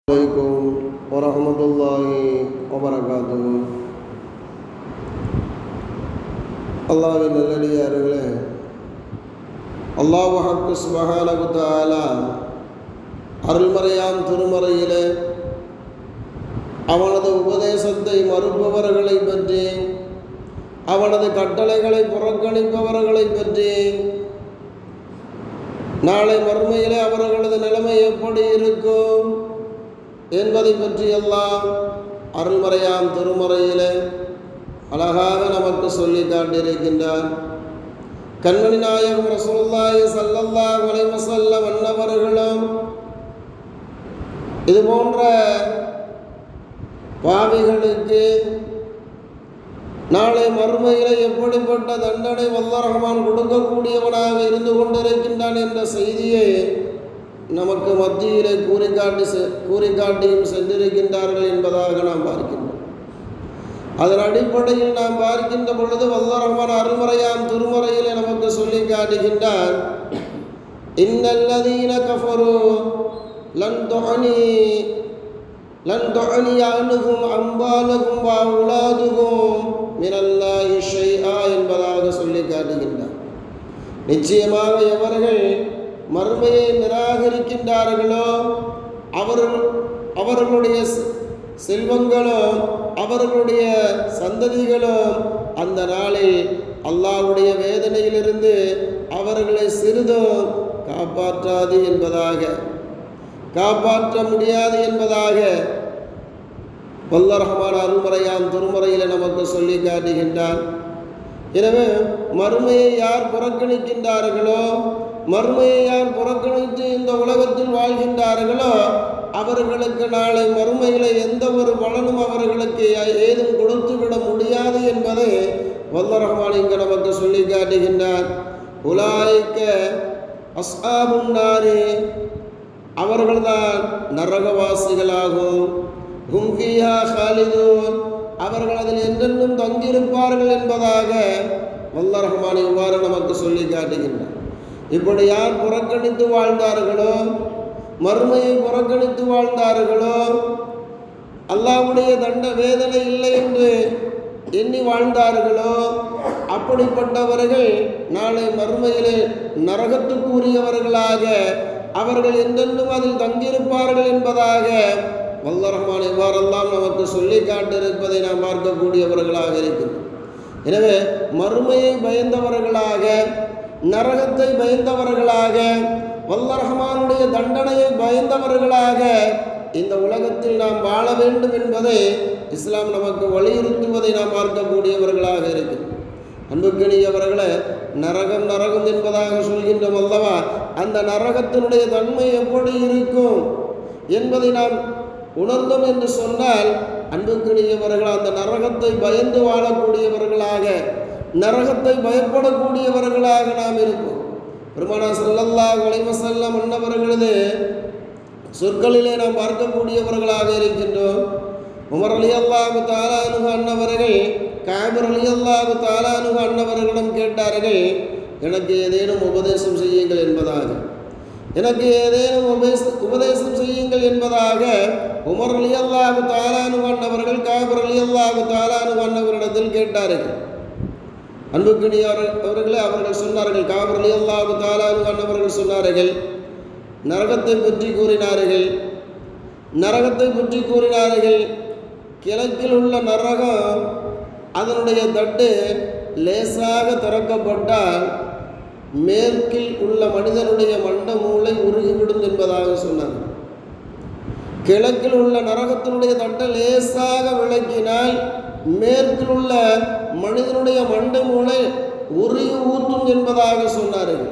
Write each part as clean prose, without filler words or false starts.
அலைக்கும் வரஹ்மத்துல்லாஹி வபரகாத்துஹு. அல்லாஹ்வின் நல்லடியார்களே, அல்லாஹ் ஹக்கு சுப்ஹானஹு வ தஆலா அருள்மறையாம் திருமறையிலே அவனது உபதேசத்தை மறுப்பவர்களை பற்றி, அவனது கட்டளைகளை புறக்கணிப்பவர்களை பற்றி, நாளை மறுமையிலே அவர்களது நிலைமை எப்படி இருக்கும் என்பதை பற்றி எல்லாம் அருள்மறையாம் திருமறையிலே அழகாக நமக்கு சொல்லி காட்டியிருக்கின்றார். கண்மணி நாயகம் ரசூலுல்லாஹி ஸல்லல்லாஹு அலைஹி வஸல்லம் அன்னவர்களும் இது போன்ற பாவிகளுக்கு நாளை மறுமையிலே எப்படிப்பட்ட தண்டனை வல்லர் ரஹ்மான் கொடுக்கக்கூடியவனாக இருந்து கொண்டிருக்கின்றான் என்ற செய்தியை நமக்கு மத்தியிலே கூறிக்காட்டியும் சென்றிருக்கின்றார்கள் என்பதாக நாம் பார்க்கின்றோம். அதன் அடிப்படையில் நாம் பார்க்கின்ற பொழுது வல்லர் ரஹ்மான் அருள்மறையாம் திருமறையிலே நமக்கு சொல்லி காட்டுகின்றார். இன்னல்லதீன கஃபரு லன் துஅனி அன்ஹும் அம்வாலுஹும் வ அவுலாதுஹும் மினல்லாஹி ஷைஆ என்பதாக சொல்லி காட்டுகின்றார். நிச்சயமாக எவர்கள் மறுமையை நிராகரிக்கின்றார்களோ அவர்களுடைய செல்வங்களும் அவர்களுடைய சந்ததிகளும் அந்த நாளில் அல்லாஹ்வுடைய வேதனையிலிருந்து அவர்களை சிறிதும் காப்பாற்றாது என்பதாக, காப்பாற்ற முடியாது என்பதாக வல்லர் ரஹ்மான் அருள்மறையாம் திருமறையில் நமக்கு சொல்லி காட்டுகின்றார். எனவே மறுமையை யார் புறக்கணிக்கின்றார்களோ, மறுமையை யார் புறக்கணித்து இந்த உலகத்தில் வாழ்கின்றார்களோ அவர்களுக்கு நாளை மறுமையில் எந்த ஒரு பலனும் அவர்களுக்கு ஏதும் கொடுத்துவிட முடியாது என்பதை வல்லர் ரஹ்மான் இங்கு நமக்கு சொல்லி காட்டுகின்றார். உலாயிக்க அஸ்ஹாபுன் நாரி, அவர்கள்தான் நரகவாசிகளாகும். ஹும் ஃபீஹா காலிதூன், அவர்கள் அதில் என்றென்றும் தங்கியிருப்பார்கள் என்பதாக வல்லர் ரஹ்மான் இவ்வாறு நமக்கு சொல்லி காட்டுகின்றார். இப்படி யார் புறக்கணித்து வாழ்ந்தார்களோ, மறுமையை புறக்கணித்து வாழ்ந்தார்களோ, அல்லாஹ்வுடைய தண்ட வேதனை இல்லை என்று எண்ணி வாழ்ந்தார்களோ அப்படிப்பட்டவர்கள் நாளை மறுமையிலே நரகத்துக்கு உரியவர்களாக அவர்கள் என்றென்றும் அதில் தங்கியிருப்பார்கள் என்பதாக வல்லர் ரஹ்மான் இவ்வாறெல்லாம் நமக்கு சொல்லி காட்டியிருப்பதை நாம் பார்க்கக்கூடியவர்களாக இருக்கின்றோம். எனவே மறுமையை பயந்தவர்களாக, நரகத்தை பயந்தவர்களாக, வல்லர் ரஹ்மானுடைய தண்டனையை பயந்தவர்களாக இந்த உலகத்தில் நாம் வாழ வேண்டும் என்பதை இஸ்லாம் நமக்கு வலியுறுத்துவதை நாம் பார்க்கக்கூடியவர்களாக இருக்கிறோம். அன்புக்கினியவர்களே, நரகம் நரகம் என்பதாக சொல்கின்றோம் அல்லவா, அந்த நரகத்தினுடைய தன்மை எப்படி இருக்கும் என்பதை நாம் உணர்ந்தோம் என்று சொன்னால், அன்புக்கினியவர்கள் அந்த நரகத்தை பயந்து வாழக்கூடியவர்களாக, நரகத்தை பயப்படக்கூடியவர்களாக நாம் இருப்போம். பெருமானார் ஸல்லல்லாஹு அலைஹி வஸல்லம் அன்னவர்களது சொற்களிலே நாம் பார்க்கக்கூடியவர்களாக இருக்கின்றோம். உமர் ரலியல்லாஹு தஆலா அன்ஹு அன்னவர்கள் கஅப் ரலியல்லாஹு தஆலா அன்ஹு அன்னவர்களிடம் கேட்டார்கள், எனக்கு ஏதேனும் உபதேசம் செய்யுங்கள் என்பதாக, எனக்கு ஏதேனும் உபதேசம் செய்யுங்கள் என்பதாக உமர் ரலியல்லாஹு தஆலா அன்ஹு அன்னவர்கள் கஅப் ரலியல்லாஹு தஆலா அன்ஹு அன்னவரிடத்தில் கேட்டார்கள். அன்புக்கினியவர்களே, அவர்கள் சொன்னார்கள், கஅப் ரலியல்லாஹு தஆலா அன்ஹு அன்னவர்கள் சொன்னார்கள், நரகத்தை பற்றி கூறினார்கள். நரகத்தை பற்றி கூறினார்கள். கிழக்கில் உள்ள நரகம் அதனுடைய தட்டு லேசாக திறக்கப்பட்டால் மேற்கில் உள்ள மனிதனுடைய மண்ட மூளை உருகிவிடும் என்பதாக சொன்னார்கள். கிழக்கில் உள்ள நரகத்தினுடைய தட்டை லேசாக விளக்கினால் மேற்கில் உள்ள மனிதனுடைய மண்டை மூளை உருகி ஊற்றும் என்பதாக சொன்னார்கள்.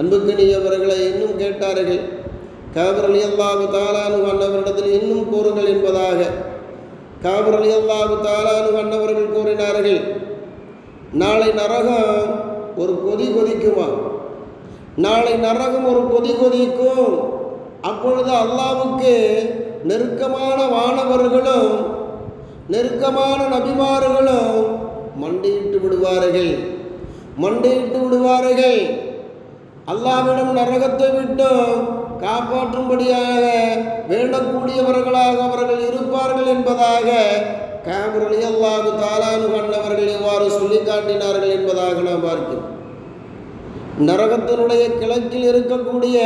அன்புக்கினியவர்களை இன்னும் கேட்டார்கள், கஅப் ரலியல்லாஹு தஆலா அன்ஹு அன்னவரிடத்தில் இன்னும் கூறுங்கள் என்பதாக கஅப் ரலியல்லாஹு தஆலா அன்ஹு அன்னவர்கள் கூறினார்கள், நாளை நரகம் ஒரு கொதி கொதிக்குமா, நாளை நரகம் ஒரு கொதி கொதிக்கும். அப்பொழுது அல்லாஹ்வுக்கு நெருக்கமான வானவர்களும் நெருக்கமான நபிமார்களும் மண்டியிட்டு விடுவார்கள். அல்லாஹ்விடம் நரகத்தை விட்டும் காப்பாற்றும்படியாக வேண்டக்கூடியவர்களாக அவர்கள் இருப்பார்கள் என்பதாக காபிர் ரலியல்லாஹு தஆலா அன்ஹு அன்னவர்கள் எவ்வாறு சொல்லி காட்டினார்கள் என்பதாக நாம் பார்க்கிறோம். நரகத்தினுடைய கிழக்கில் இருக்கக்கூடிய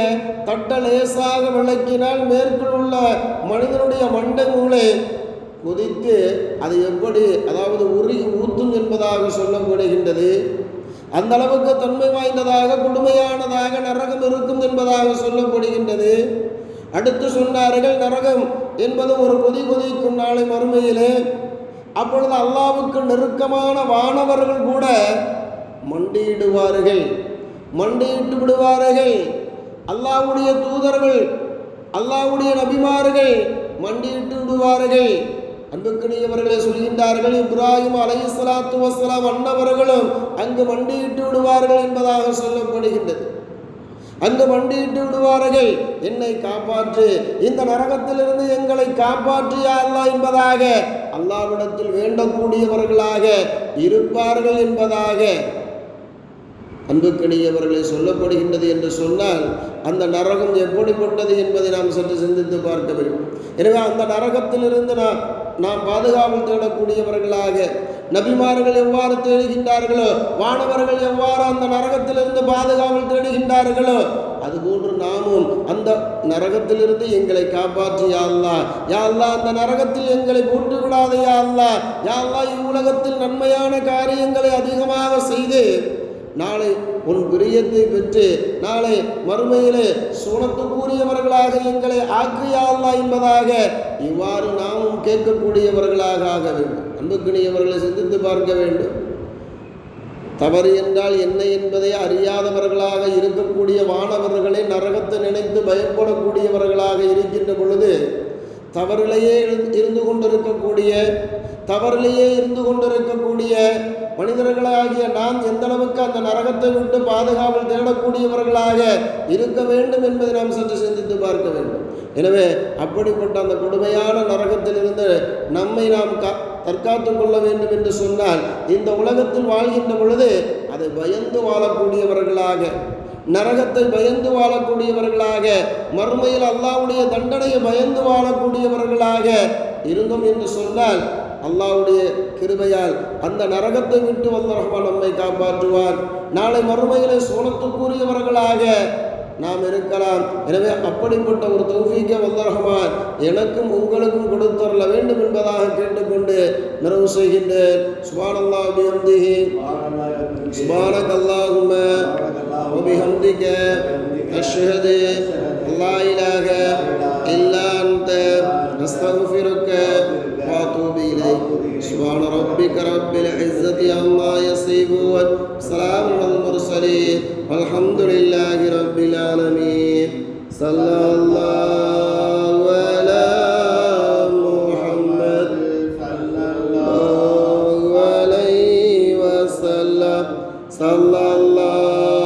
தட்ட லேசாக விளக்கினால் மேற்கில் உள்ள மனிதனுடைய மண்டை மூளை குதித்து அது எப்படி அதாவது உருகி ஊத்தும் என்பதாக சொல்லப்படுகின்றது. அந்த அளவுக்கு தன்மை வாய்ந்ததாக கொடுமையானதாக நரகம் இருக்கும் என்பதாக சொல்லப்படுகின்றது. அடுத்து சொன்னார்கள், நரகம் என்பது ஒரு கொதிக்கும் நாளை மறுமையிலே. அப்பொழுது அல்லாஹ்வுக்கு நெருக்கமான வானவர்கள் கூட மண்டியிடுவார்கள், மண்டியிட்டு விடுவார்கள். அல்லாஹ்வுடைய தூதர்கள், அல்லாஹ்வுடைய நபிமார்கள் மண்டியிட்டு விடுவார்கள். அன்புக்குரியவர்களே சொல்கின்றார்கள், இப்ராஹிம் அலைஹிஸ்ஸலாத்து வஸ்ஸலாம் அன்னவர்களும் அங்கு மண்டியிட்டு விடுவார்கள் என்பதாக சொல்லப்படுகின்றது. அங்கு மண்டியிட்டு விடுவார்கள், என்னை காப்பாற்று, இந்த நரகத்திலிருந்து எங்களை காப்பாற்று யா அல்லாஹ் என்பதாக அல்லாஹ்விடத்தில் வேண்டக்கூடியவர்களாக இருப்பார்கள் என்பதாக அன்புக்கணியவர்களை சொல்லப்படுகின்றது என்று சொன்னால், அந்த நரகம் எப்படிப்பட்டது என்பதை நாம் சற்று சிந்தித்து பார்க்க வேண்டும். எனவே அந்த நரகத்திலிருந்து நாம் பாதுகாவல் தேடக்கூடியவர்களாக நபிமார்கள் எவ்வாறு தேடுகின்றார்களோ, வானவர்கள் எவ்வாறு அந்த நரகத்திலிருந்து பாதுகாவல் தேடுகின்றார்களோ, அதுபோன்று நாமும் அந்த நரகத்திலிருந்து எங்களை காப்பாற்றி யா அல்லாஹ், யா அல்லாஹ் அந்த நரகத்தில் எங்களை போட்டு விடாதே யா அல்லாஹ், யா அல்லாஹ் இவ்வுலகத்தில் நன்மையான காரியங்களை அதிகமாக செய்து நாளை உன் பிரியத்தை பெற்று நாளை மறுமையிலே சூனத்துக்குரியவர்களாக எங்களை ஆக்கு யா அல்லாஹ் என்பதாக இவ்வாறு நாமும் கேட்கக்கூடியவர்களாக ஆக வேண்டும். அன்புக்குரியவர்களை சிந்தித்து பார்க்க வேண்டும். தவறு என்றால் என்ன என்பதை அறியாதவர்களாக இருக்கக்கூடிய வானவர்களை நரகத்தை நினைத்து பயப்படக்கூடியவர்களாக இருக்கின்ற பொழுது, தவறிலேயே இருந்து கொண்டிருக்கக்கூடிய மனிதர்களாகிய நாம் எந்த அளவுக்கு அந்த நரகத்தை விட்டு பாதுகாவல் தேடக்கூடியவர்களாக இருக்க வேண்டும் என்பதை நாம் சற்று சிந்தித்து பார்க்க வேண்டும். எனவே அப்படிப்பட்ட அந்த கொடுமையான நரகத்திலிருந்து நம்மை நாம் தற்காத்து கொள்ள வேண்டும் என்று சொன்னால், இந்த உலகத்தில் வாழ்கின்ற பொழுது அதை பயந்து வாழக்கூடியவர்களாக, நரகத்தை பயந்து வாழக்கூடியவர்களாக, மறுமையில் அல்லாஹ்வுடைய தண்டனையை பயந்து வாழக்கூடியவர்களாக இருந்தோம் என்று சொன்னால், அல்லாஹ்வுடைய கிருபையால் அந்த நரகத்தை விட்டு வல்ல ரஹ்மான் நம்மை காப்பாற்றுவார். நாளை மறுமையிலே சோனத்துக்குரியவர்களாக நாம் இருக்கலாம். எனவே அப்படிப்பட்ட ஒரு தௌஃபீக்கை வல்ல ரஹ்மான் எனக்கும் உங்களுக்கும் கொடுத்தரல வேண்டும் என்பதாக கேட்டுக்கொண்டு நிறைவு செய்கின்றேன். சுப்ஹானல்லாஹ் பிஹம்திஹி, சுப்ஹானக்கல்லாஹும்ம வபிஹம்திக, அஷ்ஹது அல்லா இலாஹ இல்லா அன்த, அஸ்தக்ஃபிருக்க وأتوب إليك. سبحان ربك رب العزة عما يصفون، سلام على المرسلين، والحمد لله رب العالمين. صلى الله على محمد صلى الله عليه وسلم. صلى الله